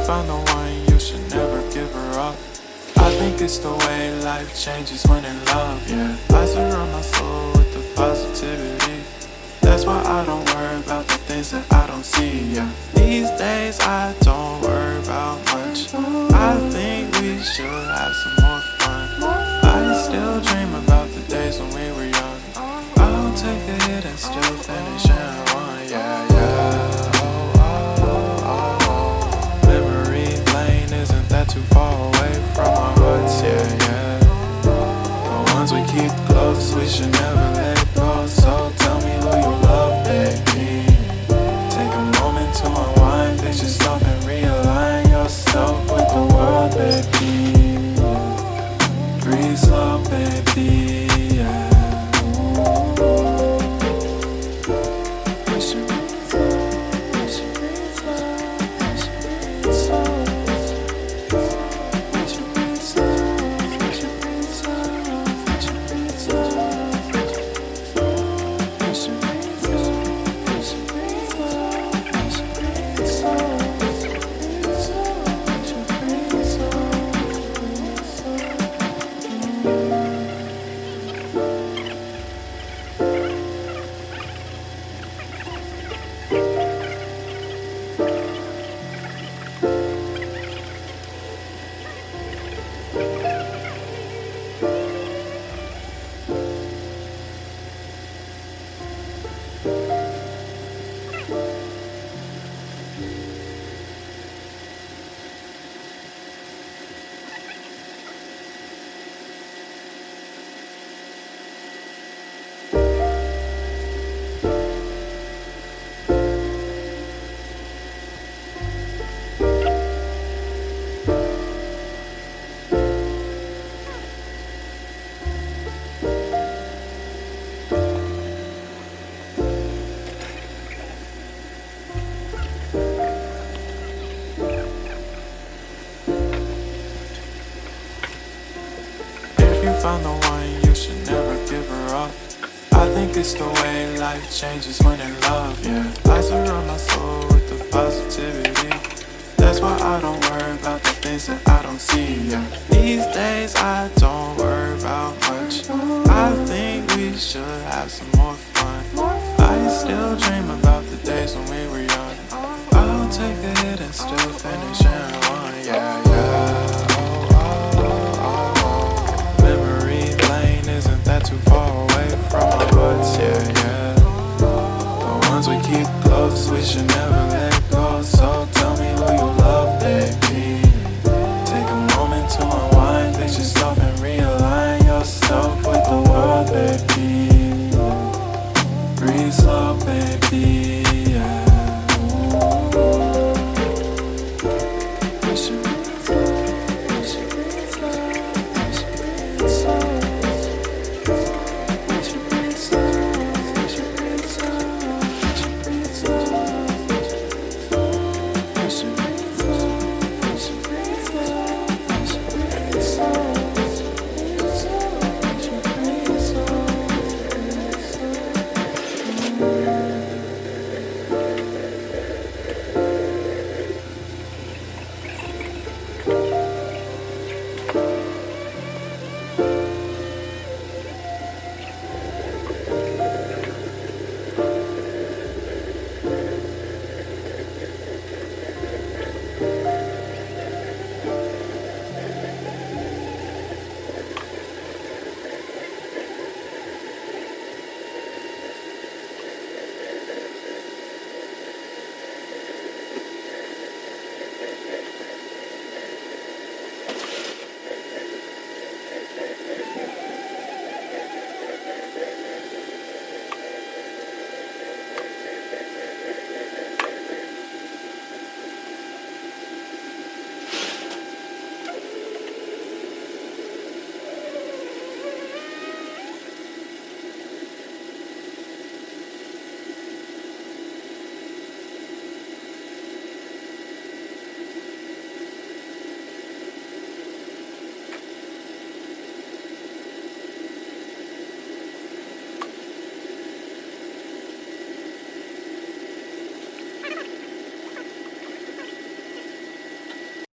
found the one, you should never give her up. I think it's the way life changes when in love, yeah. I surround my soul with the positivity. That's why I don't worry about the things that I don't see, yeah. These days I don't worry about much. I think we should have some more fun. I still dream about the days when we were young. I'll take a hit and still finish in one, yeah, yeah. Memory lane, isn't that too far away from our hearts, yeah, yeah. The ones we keep close, we should never let go. So tell me who you love, baby. Take a moment to unwind, fix yourself and realign yourself with the world, baby. Breathe slow, baby, yeah. Found the one, you should never give her up. I think it's the way life changes when in love, yeah. I surround my soul with the positivity. That's why I don't worry about the things that I don't see, yeah. These days I don't worry about much. I think we should have some more fun. I still dream about the days when we were young. I'll take a hit and still finish in one, yeah, yeah.